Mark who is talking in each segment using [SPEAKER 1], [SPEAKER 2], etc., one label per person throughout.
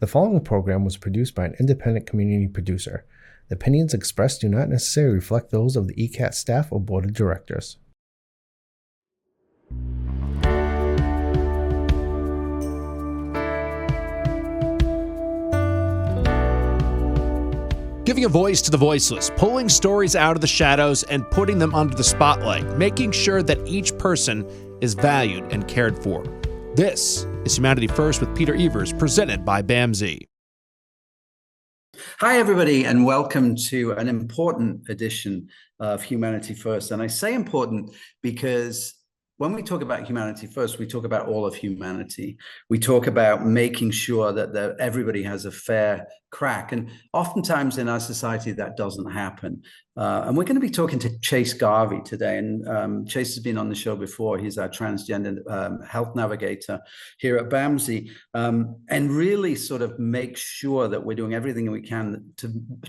[SPEAKER 1] The following program was produced by an independent community producer. The opinions expressed do not necessarily reflect those of the ECAT staff or board of directors.
[SPEAKER 2] Giving a voice to the voiceless, pulling stories out of the shadows and putting them under the spotlight, making sure that each person is valued and cared for. This is Humanity First with Peter Evers, presented by BAMSI.
[SPEAKER 3] Hi, everybody, and welcome to an important edition of Humanity First. And I say important because when we talk about Humanity First, we talk about all of humanity. We talk about making sure that everybody has a fair crack. And oftentimes in our society, that doesn't happen. And we're going to be talking to Chase Garvey today. And Chase has been on the show before. He's our transgender health navigator here at BAMSI, and really sort of make sure that we're doing everything we can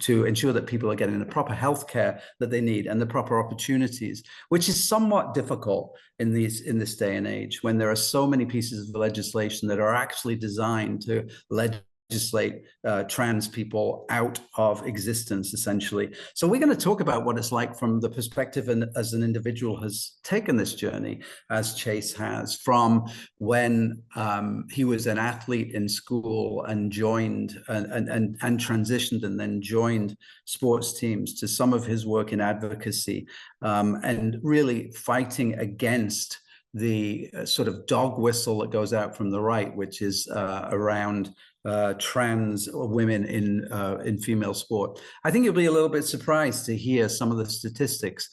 [SPEAKER 3] to ensure that people are getting the proper health care that they need and the proper opportunities, which is somewhat difficult in this day and age when there are so many pieces of legislation that are actually designed to legislate trans people out of existence, essentially. So we're going to talk about what it's like from the perspective as an individual has taken this journey, as Chase has, from when he was an athlete in school and joined and transitioned and then joined sports teams, to some of his work in advocacy, and really fighting against the sort of dog whistle that goes out from the right, which is around trans women in female sport. I think you'll be a little bit surprised to hear some of the statistics,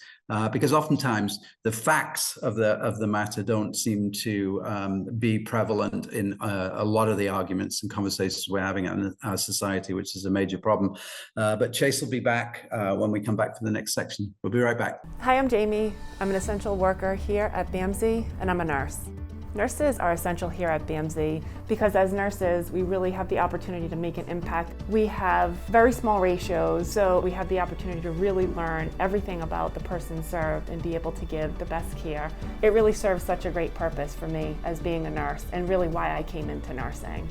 [SPEAKER 3] because oftentimes the facts of the matter don't seem to be prevalent in a lot of the arguments and conversations we're having in our society, which is a major problem. But Chase will be back when we come back for the next section. We'll be right back.
[SPEAKER 4] Hi, I'm Jamie. I'm an essential worker here at BAMSI, and I'm a nurse. Nurses are essential here at BAMSI because as nurses, we really have the opportunity to make an impact. We have very small ratios, so we have the opportunity to really learn everything about the person served and be able to give the best care. It really serves such a great purpose for me as being a nurse, and really why I came into nursing.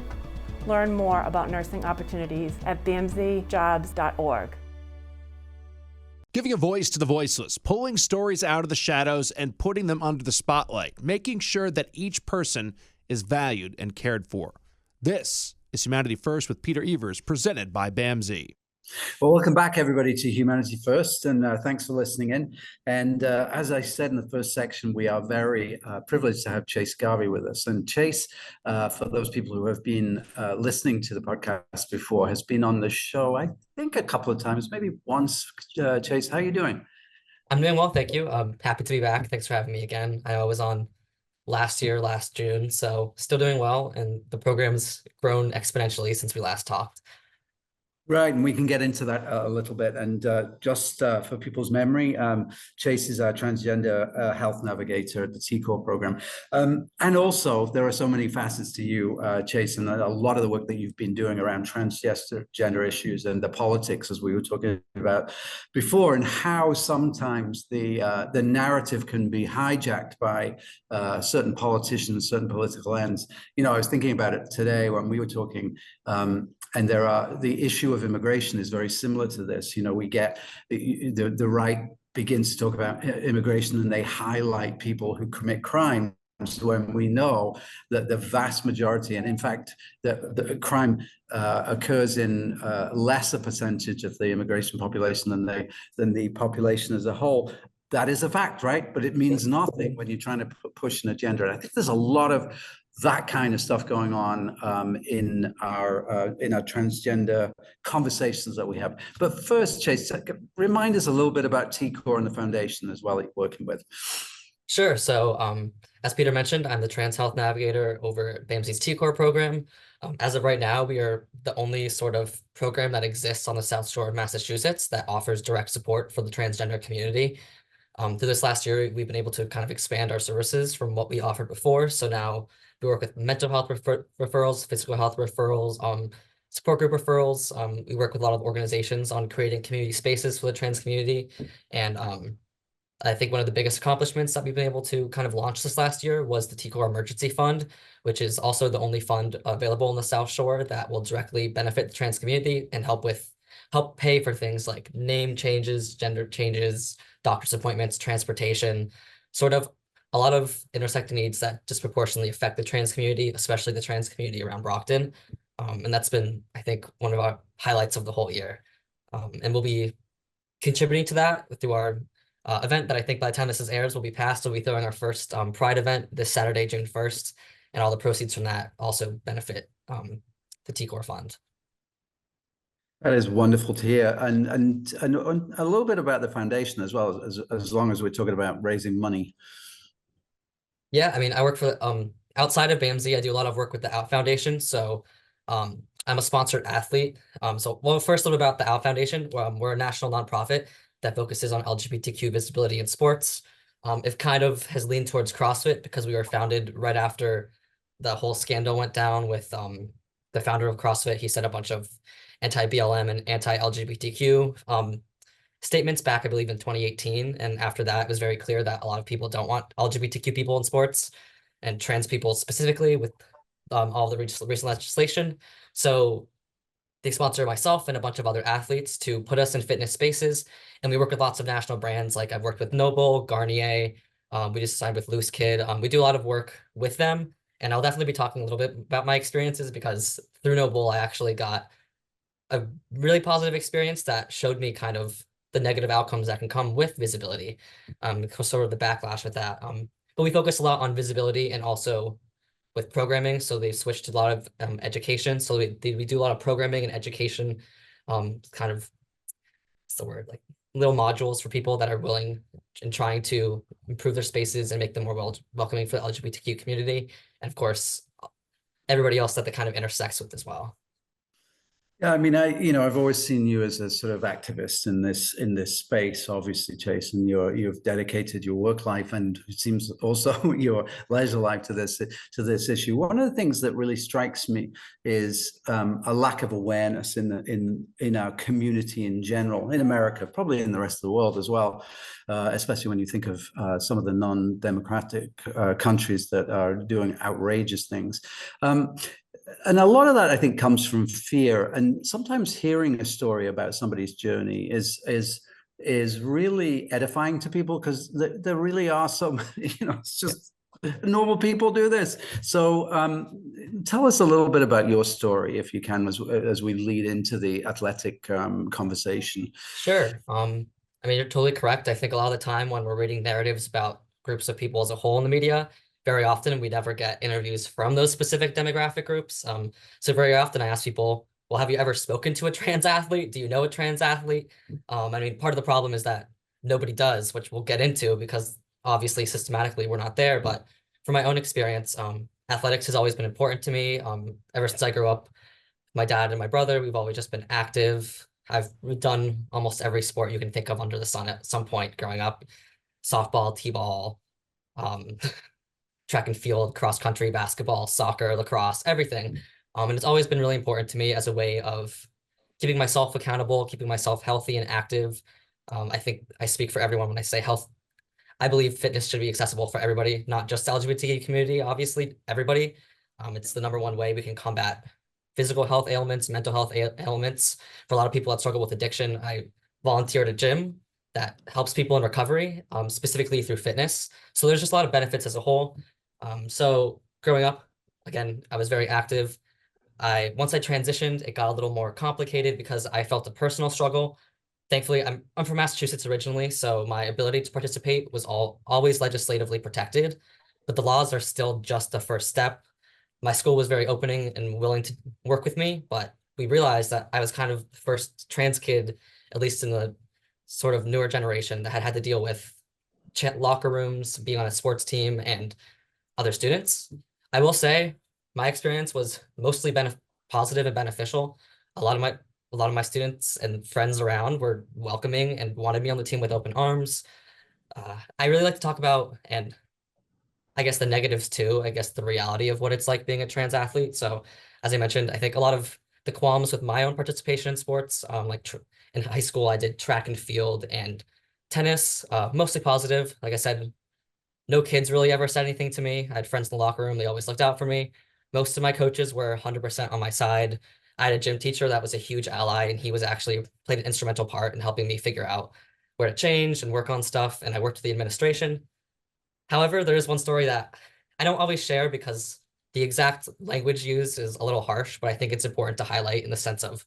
[SPEAKER 4] Learn more about nursing opportunities at bamsijobs.org.
[SPEAKER 2] Giving a voice to the voiceless, pulling stories out of the shadows and putting them under the spotlight, making sure that each person is valued and cared for. This is Humanity First with Peter Evers, presented by BAMSI.
[SPEAKER 3] Well, welcome back, everybody, to Humanity First, and thanks for listening in. And as I said in the first section, we are very privileged to have Chase Garvey with us. And Chase, for those people who have been listening to the podcast before, has been on the show, I think, a couple of times, maybe once. Chase, how are you doing?
[SPEAKER 5] I'm doing well, thank you. I'm happy to be back. Thanks for having me again. I was on last June, so still doing well, and the program's grown exponentially since we last talked.
[SPEAKER 3] Right, and we can get into that a little bit. And just for people's memory, Chase is our transgender health navigator at the T-Core program. And also, there are so many facets to you, Chase, and a lot of the work that you've been doing around transgender issues and the politics, as we were talking about before, and how sometimes the narrative can be hijacked by certain politicians, certain political ends. You know, I was thinking about it today when we were talking. And the issue of immigration is very similar to this. You know, we get the right begins to talk about immigration and they highlight people who commit crimes when we know that the vast majority, and in fact, the crime occurs in lesser percentage of the immigration population than the population as a whole. That is a fact, right? But it means nothing when you're trying to push an agenda. And I think there's a lot of that kind of stuff going on in our transgender conversations that we have. But first, Chase, remind us a little bit about T-Core and the foundation as well that you're working with.
[SPEAKER 5] Sure. So as Peter mentioned, I'm the Trans Health Navigator over at BAMSI's T-Core program. As of right now, we are the only sort of program that exists on the South Shore of Massachusetts that offers direct support for the transgender community. Through this last year, we've been able to kind of expand our services from what we offered before. So now we work with mental health referrals, physical health referrals, support group referrals. We work with a lot of organizations on creating community spaces for the trans community. And I think one of the biggest accomplishments that we've been able to kind of launch this last year was the T-Core Emergency Fund, which is also the only fund available in the South Shore that will directly benefit the trans community and help pay for things like name changes, gender changes, doctor's appointments, transportation, sort of a lot of intersecting needs that disproportionately affect the trans community, especially the trans community around Brockton. And that's been, I think, one of our highlights of the whole year. And we'll be contributing to that through our event that I think by the time this is airs will be passed. We'll be throwing our first Pride event this Saturday, June 1st, and all the proceeds from that also benefit the T-Core Fund.
[SPEAKER 3] That is wonderful to hear, and a little bit about the foundation as well, as long as we're talking about raising money.
[SPEAKER 5] Yeah, I mean, I work for outside of BAMSI, I do a lot of work with the Out Foundation. So I'm a sponsored athlete. Well, first a little about the Out Foundation. We're a national nonprofit that focuses on LGBTQ visibility in sports. It kind of has leaned towards CrossFit because we were founded right after the whole scandal went down with the founder of CrossFit. He said a bunch of anti-BLM and anti-LGBTQ statements back, I believe, in 2018. And after that, it was very clear that a lot of people don't want LGBTQ people in sports and trans people specifically with all the recent legislation. So they sponsor myself and a bunch of other athletes to put us in fitness spaces. And we work with lots of national brands. Like I've worked with Noble, Garnier. We just signed with Loose Kid. We do a lot of work with them. And I'll definitely be talking a little bit about my experiences because through Noble, I actually got a really positive experience that showed me kind of the negative outcomes that can come with visibility, sort of the backlash with that. But we focus a lot on visibility and also with programming. So they switched to a lot of education. So we do a lot of programming and education, kind of, what's the word, like little modules for people that are willing and trying to improve their spaces and make them more welcoming for the LGBTQ community. And of course, everybody else that kind of intersects with as well.
[SPEAKER 3] Yeah, I mean, I've always seen you as a sort of activist in this space. Obviously, Jason, you've dedicated your work life, and it seems also your leisure life to this issue. One of the things that really strikes me is a lack of awareness in our community in general, in America, probably in the rest of the world as well, especially when you think of some of the non-democratic countries that are doing outrageous things. And a lot of that, I think, comes from fear. And sometimes hearing a story about somebody's journey is really edifying to people because there really are some, it's just normal people do this. So tell us a little bit about your story, if you can, as we lead into the athletic conversation.
[SPEAKER 5] Sure. I mean, you're totally correct. I think a lot of the time when we're reading narratives about groups of people as a whole in the media, very often we never get interviews from those specific demographic groups. So very often I ask people, well, have you ever spoken to a trans athlete? Do you know a trans athlete? I mean, part of the problem is that nobody does, which we'll get into because obviously systematically we're not there. But from my own experience, athletics has always been important to me. Ever since I grew up, my dad and my brother, we've always just been active. I've done almost every sport you can think of under the sun at some point growing up. Softball, t-ball, track and field, cross country, basketball, soccer, lacrosse, everything. And it's always been really important to me as a way of keeping myself accountable, keeping myself healthy and active. I think I speak for everyone when I say health. I believe fitness should be accessible for everybody, not just the LGBT community, obviously, everybody. It's the #1 way we can combat physical health ailments, mental health ailments. For a lot of people that struggle with addiction, I volunteer at a gym that helps people in recovery, specifically through fitness. So there's just a lot of benefits as a whole. So growing up, again, I was very active. Once I transitioned, it got a little more complicated because I felt a personal struggle. Thankfully, I'm from Massachusetts originally, so my ability to participate was always legislatively protected, but the laws are still just the first step. My school was very opening and willing to work with me, but we realized that I was kind of the first trans kid, at least in the sort of newer generation, that had to deal with locker rooms, being on a sports team, and other students. I will say my experience was mostly positive and beneficial. A lot of my students and friends around were welcoming and wanted me on the team with open arms. I really like to talk about, and I guess the negatives too, I guess the reality of what it's like being a trans athlete. So as I mentioned, I think a lot of the qualms with my own participation in sports, like in high school, I did track and field and Tennis, mostly positive. Like I said, no kids really ever said anything to me. I had friends in the locker room. They always looked out for me. Most of my coaches were 100% on my side. I had a gym teacher that was a huge ally, and he was actually played an instrumental part in helping me figure out where to change and work on stuff. And I worked with the administration. However, there is one story that I don't always share because the exact language used is a little harsh, but I think it's important to highlight in the sense of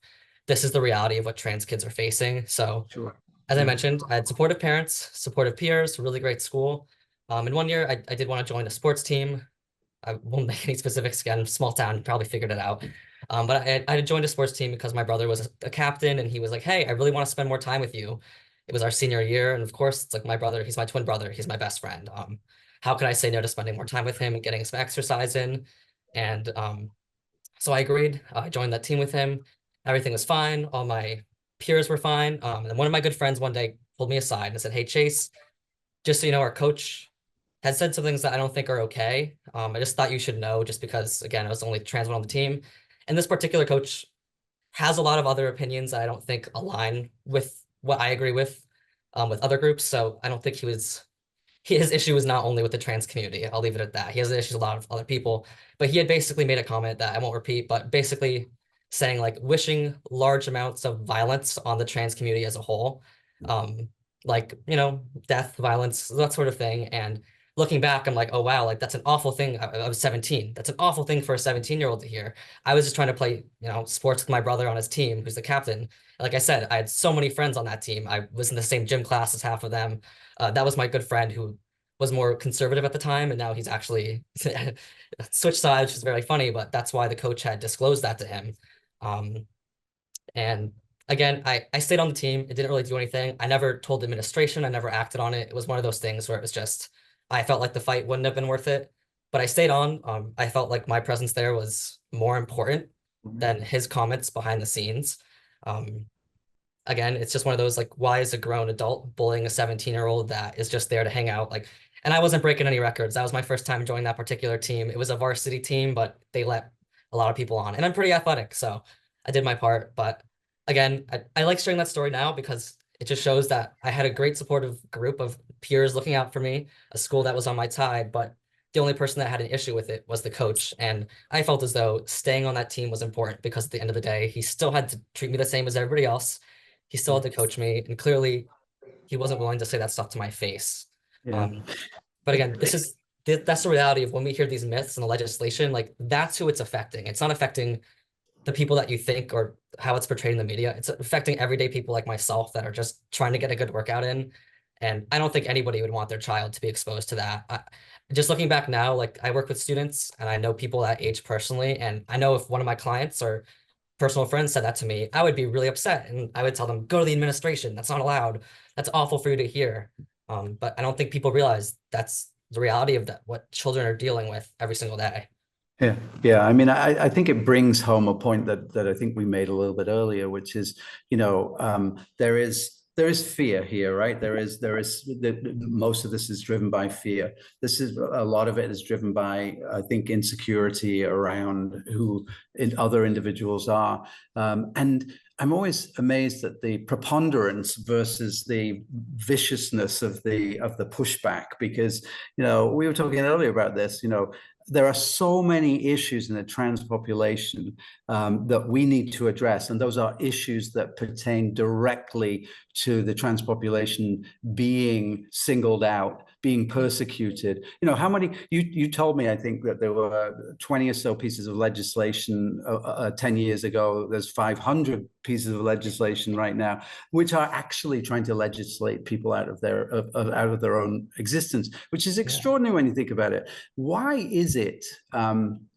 [SPEAKER 5] this is the reality of what trans kids are facing. So
[SPEAKER 3] Sure.
[SPEAKER 5] as I mentioned, I had supportive parents, supportive peers, really great school. And one year I did want to join a sports team. I won't make any specifics again, small town, you probably figured it out. But I had joined a sports team because my brother was a captain and he was like, hey, I really want to spend more time with you. It was our senior year. And of course, it's like my brother, he's my twin brother, he's my best friend. How could I say no to spending more time with him and getting some exercise in? And so I agreed. I joined that team with him. Everything was fine. All my peers were fine. And then one of my good friends one day pulled me aside and said, hey, Chase, just so you know, our coach has said some things that I don't think are okay. I just thought you should know just because, again, I was the only trans one on the team. And this particular coach has a lot of other opinions that I don't think align with what I agree with other groups. So I don't think his issue was not only with the trans community. I'll leave it at that. He has issues with a lot of other people, but he had basically made a comment that I won't repeat, but basically saying like wishing large amounts of violence on the trans community as a whole, like, you know, death, violence, that sort of thing. And looking back, I'm like, oh, wow, like that's an awful thing. I was 17. That's an awful thing for a 17-year-old to hear. I was just trying to play, you know, sports with my brother on his team, who's the captain. Like I said, I had so many friends on that team. I was in the same gym class as half of them. That was my good friend who was more conservative at the time, and now he's actually switched sides, which is very funny, but that's why the coach had disclosed that to him. And again, I stayed on the team. It didn't really do anything. I never told the administration. I never acted on it. It was one of those things where it was just, I felt like the fight wouldn't have been worth it, but I stayed on. I felt like my presence there was more important than his comments behind the scenes. Um, Again, it's just one of those like, why is a grown adult bullying a 17-year-old that is just there to hang out? Like, and I wasn't breaking any records. That was my first time joining that particular team. It was a varsity team, but they let a lot of people on, and I'm pretty athletic, so I did my part. But again, I like sharing that story now because it just shows that I had a great supportive group of peers looking out for me, a school that was on my side, but the only person that had an issue with it was the coach. And I felt as though staying on that team was important because at the end of the day, he still had to treat me the same as everybody else. He still had to coach me, and clearly he wasn't willing to say that stuff to my face.
[SPEAKER 3] Yeah.
[SPEAKER 5] But again, that's the reality of when we hear these myths and the legislation, like that's who it's affecting. It's not affecting the people that you think or how it's portrayed in the media. It's affecting everyday people like myself that are just trying to get a good workout in. And I don't think anybody would want their child to be exposed to that. Just looking back now, like I work with students and I know people that age personally. And I know if one of my clients or personal friends said that to me, I would be really upset. And I would tell them, go to the administration. That's not allowed. That's awful for you to hear. But I don't think people realize that's the reality of that, what children are dealing with every single day.
[SPEAKER 3] Yeah, yeah. I mean, I think it brings home a point that I think we made a little bit earlier, which is, you know, there is fear here, right? Most of this is driven by fear. This is a lot of it is driven by, I think, insecurity around who other individuals are, and I'm always amazed at the preponderance versus the viciousness of the pushback, because, you know, we were talking earlier about this, you know, there are so many issues in the trans population that we need to address. And those are issues that pertain directly to the trans population being singled out, being persecuted. You know, how many, you told me, I think, that there were 20 or so pieces of legislation 10 years ago. There's 500 pieces of legislation right now, which are actually trying to legislate people out of their own existence, which is extraordinary when you think about it. Why is it?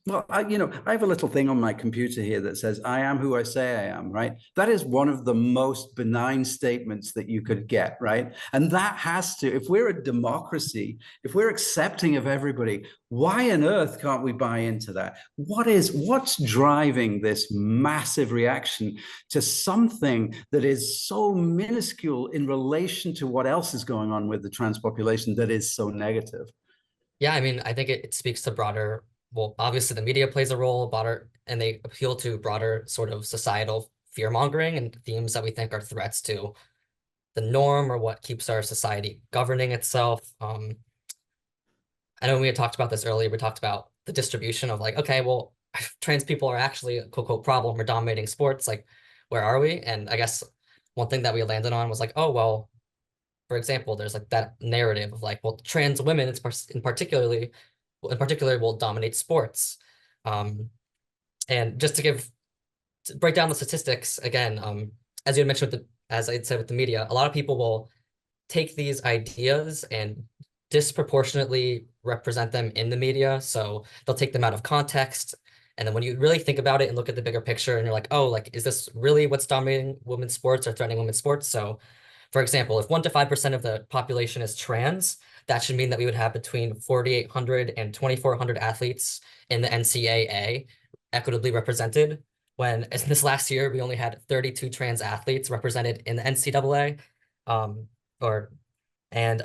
[SPEAKER 3] Well, I have a little thing on my computer here that says, I am who I say I am, right? That is one of the most benign statements that you could get, right? And that has to, if we're a democracy, if we're accepting of everybody, why on earth can't we buy into that? What's driving this massive reaction to something that is so minuscule in relation to what else is going on with the trans population that is so negative?
[SPEAKER 5] Yeah, I mean, I think it speaks to broader, well, obviously the media plays a role, and they appeal to broader sort of societal fear mongering and themes that we think are threats to the norm or what keeps our society governing itself. I know we had talked about this earlier. We talked about the distribution of like, okay, well, trans people are actually a quote unquote problem. We're dominating sports. Like, where are we? And I guess one thing that we landed on was like, oh, well, for example, there's like that narrative of like, well, trans women in particular will dominate sports. Um, and just to break down the statistics again, as you had mentioned as I said with the media, a lot of people will take these ideas and disproportionately represent them in the media. So they'll take them out of context. And then when you really think about it and look at the bigger picture and you're like, oh, like, is this really what's dominating women's sports or threatening women's sports? So for example, if 1 to 5% of the population is trans, that should mean that we would have between 4,800 and 2,400 athletes in the NCAA equitably represented. When in this last year, we only had 32 trans athletes represented in the NCAA. Or and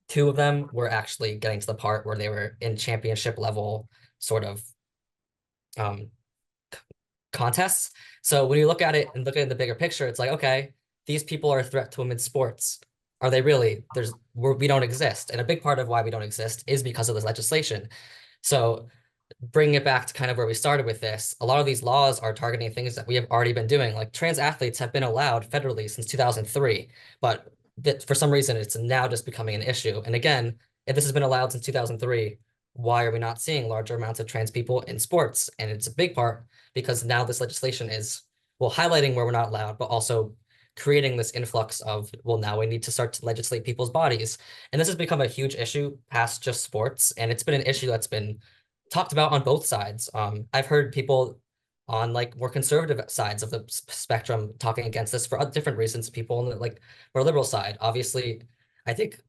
[SPEAKER 5] two of them were actually getting to the part where they were in championship level sort of contests. So when you look at it and look at the bigger picture, it's like, okay, these people are a threat to women's sports. Are they really? We don't exist. And a big part of why we don't exist is because of this legislation. So bringing it back to kind of where we started with this, a lot of these laws are targeting things that we have already been doing. Like trans athletes have been allowed federally since 2003, but that for some reason it's now just becoming an issue. And again, if this has been allowed since 2003, why are we not seeing larger amounts of trans people in sports? And it's a big part because now this legislation is, well, highlighting where we're not allowed, but also creating this influx of, well, now we need to start to legislate people's bodies. And this has become a huge issue past just sports. And it's been an issue that's been talked about on both sides. I've heard people on like more conservative sides of the spectrum talking against this for different reasons. People on the like more liberal side. Obviously, I think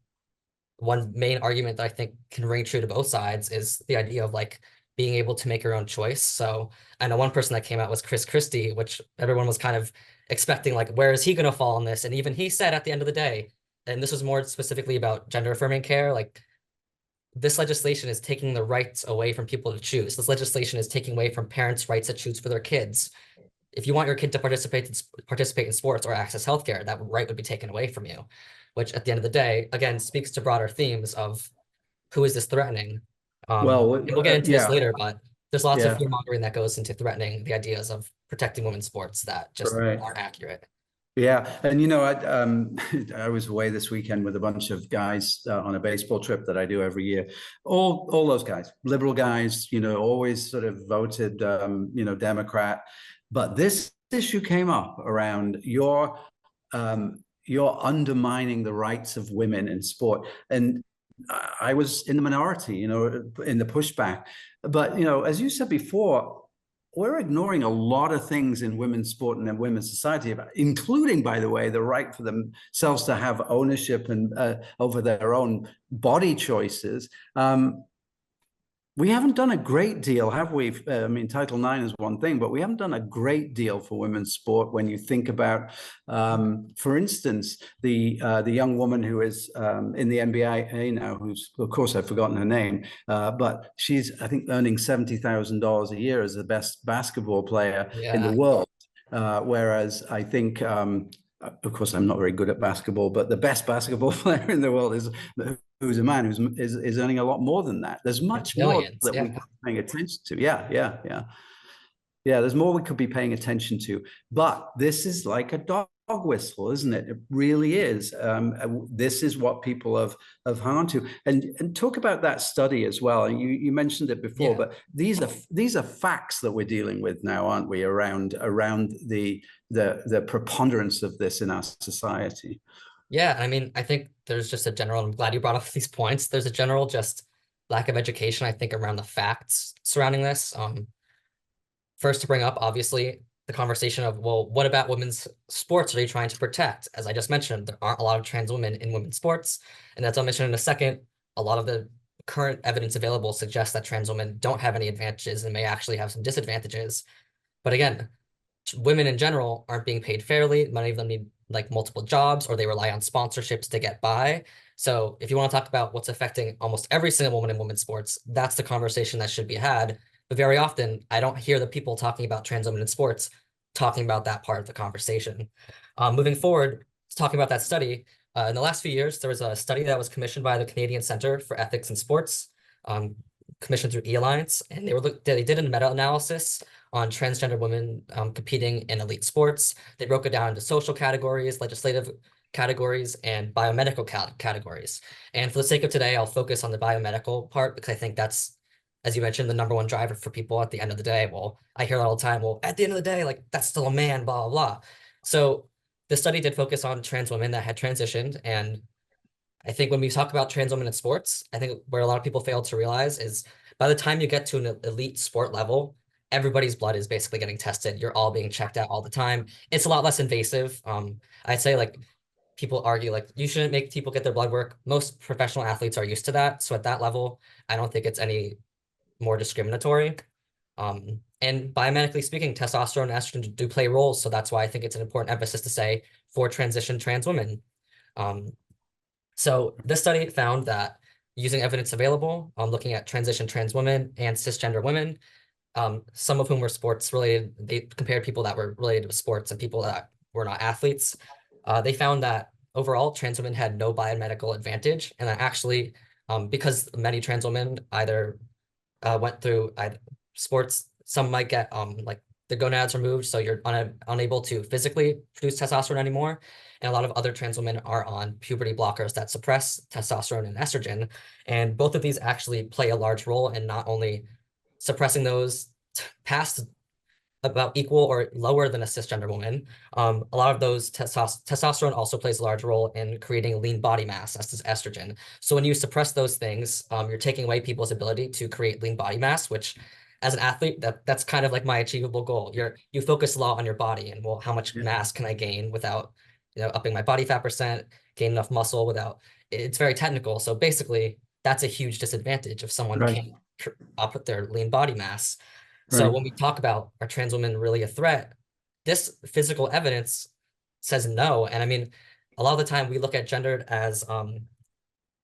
[SPEAKER 5] one main argument that I think can ring true to both sides is the idea of like being able to make your own choice. So I know one person that came out was Chris Christie, which everyone was kind of expecting like, where is he going to fall on this? And even he said at the end of the day, and this was more specifically about gender affirming care, like this legislation is taking the rights away from people to choose. This legislation is taking away from parents' rights to choose for their kids. If you want your kid to participate in sports or access healthcare, that right would be taken away from you, which at the end of the day, again, speaks to broader themes of who is this threatening.
[SPEAKER 3] Well,
[SPEAKER 5] and we'll get into this later, but there's lots of
[SPEAKER 3] Yeah.
[SPEAKER 5] fear mongering that goes into threatening the ideas of protecting women's sports that just
[SPEAKER 3] Right.
[SPEAKER 5] aren't accurate.
[SPEAKER 3] Yeah, and I was away this weekend with a bunch of guys on a baseball trip that I do every year. All those guys, liberal guys, always sort of voted, Democrat. But this issue came up around you're undermining the rights of women in sport, and I was in the minority, in the pushback. But as you said before, we're ignoring a lot of things in women's sport and in women's society, including, by the way, the right for themselves to have ownership and over their own body choices. We haven't done a great deal, have we? Title IX is one thing, but we haven't done a great deal for women's sport. When you think about, for instance, the young woman who is in the NBA now, who's, of course, I've forgotten her name, but she's, I think, earning $70,000 a year as the best basketball player in the world. Whereas I think, of course, I'm not very good at basketball, but the best basketball player in the world who's a man who's earning a lot more than that. There's much more that we could be paying attention to. Yeah. There's more we could be paying attention to. But this is like a dog whistle, isn't it? It really is. This is what people have hung on to. And talk about that study as well. And you mentioned it before, but these are facts that we're dealing with now, aren't we? Around the preponderance of this in our society.
[SPEAKER 5] Yeah, I think there's just a general, I'm glad you brought up these points. There's a general just lack of education, I think, around the facts surrounding this. First to bring up, obviously, the conversation of, well, what about women's sports are you trying to protect? As I just mentioned, there aren't a lot of trans women in women's sports. And as I'll mention in a second, a lot of the current evidence available suggests that trans women don't have any advantages and may actually have some disadvantages. But again, women in general aren't being paid fairly. Many of them need like multiple jobs, or they rely on sponsorships to get by. So if you want to talk about what's affecting almost every single woman in women's sports, that's the conversation that should be had. But very often, I don't hear the people talking about trans women in sports talking about that part of the conversation. Moving forward, talking about that study, in the last few years, there was a study that was commissioned by the Canadian Center for Ethics in Sports, commissioned through E-Alliance, and they did a meta-analysis on transgender women competing in elite sports. They broke it down into social categories, legislative categories, and biomedical categories. And for the sake of today, I'll focus on the biomedical part because I think that's, as you mentioned, the number one driver for people at the end of the day. Well, I hear that all the time. Well, at the end of the day, like that's still a man, blah, blah, blah. So the study did focus on trans women that had transitioned. And I think when we talk about trans women in sports, I think where a lot of people fail to realize is by the time you get to an elite sport level, everybody's blood is basically getting tested. You're all being checked out all the time. It's a lot less invasive. I'd say like people argue like you shouldn't make people get their blood work. Most professional athletes are used to that. So at that level, I don't think it's any more discriminatory. And biomedically speaking, testosterone and estrogen do play roles. So that's why I think it's an important emphasis to say for transition trans women. So this study found that using evidence available, looking at transition trans women and cisgender women, some of whom were sports related, they compared people that were related to sports and people that were not athletes. They found that overall trans women had no biomedical advantage, and that actually, because many trans women either went through sports, some might get like the gonads removed, so you're unable to physically produce testosterone anymore. And a lot of other trans women are on puberty blockers that suppress testosterone and estrogen. And both of these actually play a large role in not only suppressing those past about equal or lower than a cisgender woman. A lot of those testosterone also plays a large role in creating lean body mass, as does estrogen. So when you suppress those things, you're taking away people's ability to create lean body mass, which as an athlete, that's kind of like my achievable goal. You focus a lot on your body and, well, how much mass can I gain without, upping my body fat percent, gain enough muscle without, it's very technical. So basically that's a huge disadvantage if someone can't up with their lean body mass. So when we talk about are trans women really a threat, this physical evidence says no. And I mean, a lot of the time we look at gender as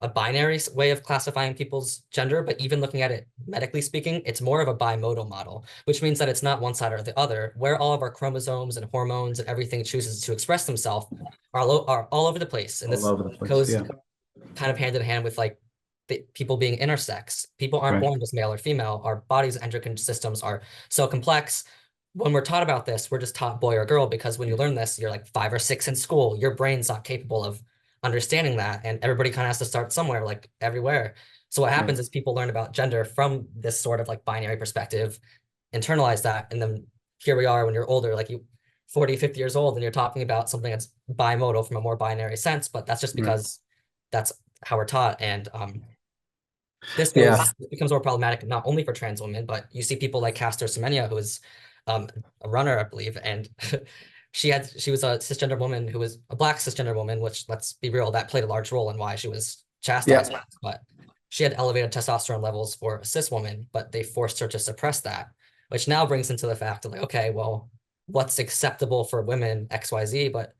[SPEAKER 5] a binary way of classifying people's gender, but even looking at it medically speaking, it's more of a bimodal model, which means that it's not one side or the other, where all of our chromosomes and hormones and everything chooses to express themselves are all over the place. And this goes kind of hand in hand with like people being intersex. People aren't born just male or female. Our body's endocrine systems are so complex. When we're taught about this, we're just taught boy or girl because when you learn this, you're like 5 or 6 in school. Your brain's not capable of understanding that. And everybody kind of has to start somewhere, like everywhere. So what happens is people learn about gender from this sort of like binary perspective, internalize that. And then here we are when you're older, like you 40, 50 years old, and you're talking about something that's bimodal from a more binary sense, but that's just because that's how we're taught. And this becomes more problematic, not only for trans women, but you see people like Caster Semenya, who is a runner, I believe, and she was a cisgender woman who was a Black cisgender woman, which, let's be real, that played a large role in why she was chastised. But she had elevated testosterone levels for a cis woman, but they forced her to suppress that, which now brings into the fact of like, okay, well, what's acceptable for women, XYZ, but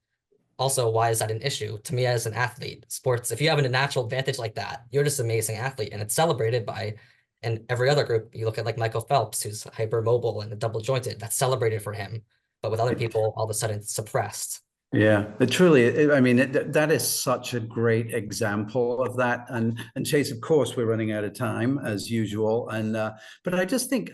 [SPEAKER 5] also, why is that an issue? To me, as an athlete, sports, if you have a natural advantage like that, you're just an amazing athlete, and it's celebrated by, and every other group, you look at like Michael Phelps, who's hypermobile and double jointed, that's celebrated for him. But with other people, all of a sudden it's suppressed.
[SPEAKER 3] Yeah, it truly, I mean, that is such a great example of that. And Chase, of course, we're running out of time as usual. And but I just think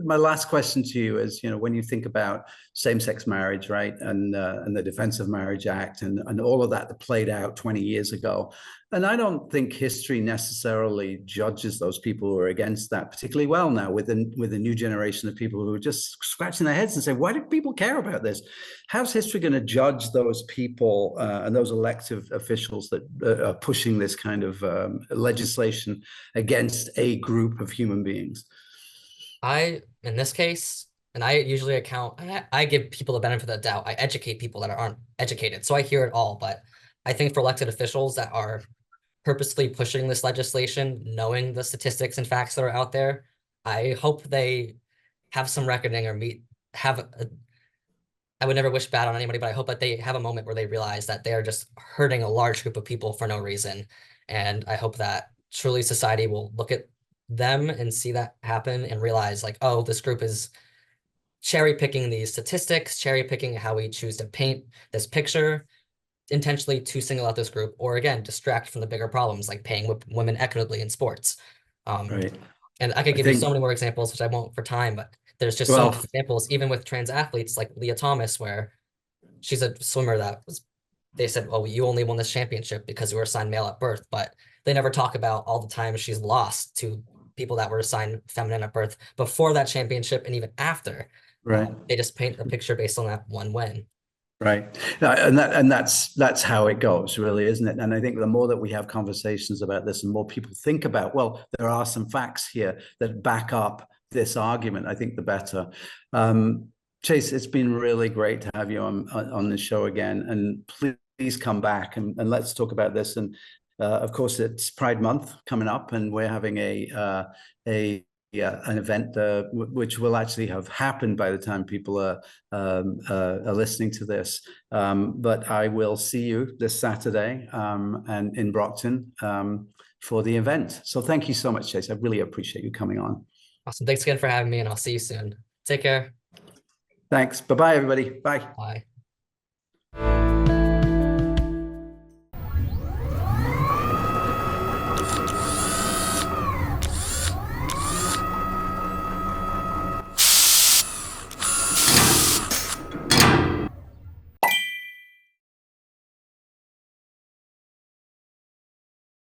[SPEAKER 3] my last question to you is, when you think about same-sex marriage, right, and the Defense of Marriage Act and all of that played out 20 years ago. And I don't think history necessarily judges those people who are against that particularly well now with a new generation of people who are just scratching their heads and say, why do people care about this? How's history going to judge those people and those elective officials that are pushing this kind of legislation against a group of human beings?
[SPEAKER 5] In this case, and I usually I give people the benefit of the doubt. I educate people that aren't educated. So I hear it all. But I think for elected officials that are purposely pushing this legislation, knowing the statistics and facts that are out there, I hope they have some reckoning or I would never wish bad on anybody, but I hope that they have a moment where they realize that they are just hurting a large group of people for no reason. And I hope that truly society will look at them and see that happen and realize like, oh, this group is cherry picking these statistics, cherry picking how we choose to paint this picture intentionally to single out this group, or again, distract from the bigger problems like paying women equitably in sports.
[SPEAKER 3] Right.
[SPEAKER 5] And I could
[SPEAKER 3] I
[SPEAKER 5] give you
[SPEAKER 3] think,
[SPEAKER 5] so many more examples, which I won't for time, but there's just so
[SPEAKER 3] well,
[SPEAKER 5] many examples, even with trans athletes like Leah Thomas, where she's a swimmer that was, they said, oh, you only won this championship because you were assigned male at birth, but they never talk about all the times she's lost to people that were assigned feminine at birth before that championship and even after.
[SPEAKER 3] right.
[SPEAKER 5] They just paint a picture based on that one win.
[SPEAKER 3] Right. And that's how it goes, really, isn't it? And I think the more that we have conversations about this and more people think about, well, there are some facts here that back up this argument, I think the better. Chase, it's been really great to have you on the show again. And please come back and let's talk about this. And of course, it's Pride Month coming up, and we're having an event which will actually have happened by the time people are listening to this. But I will see you this Saturday and in Brockton for the event. So thank you so much, Chase. I really appreciate you coming on.
[SPEAKER 5] Awesome. Thanks again for having me, and I'll see you soon. Take care.
[SPEAKER 3] Thanks. Bye-bye, everybody. Bye.
[SPEAKER 5] Bye.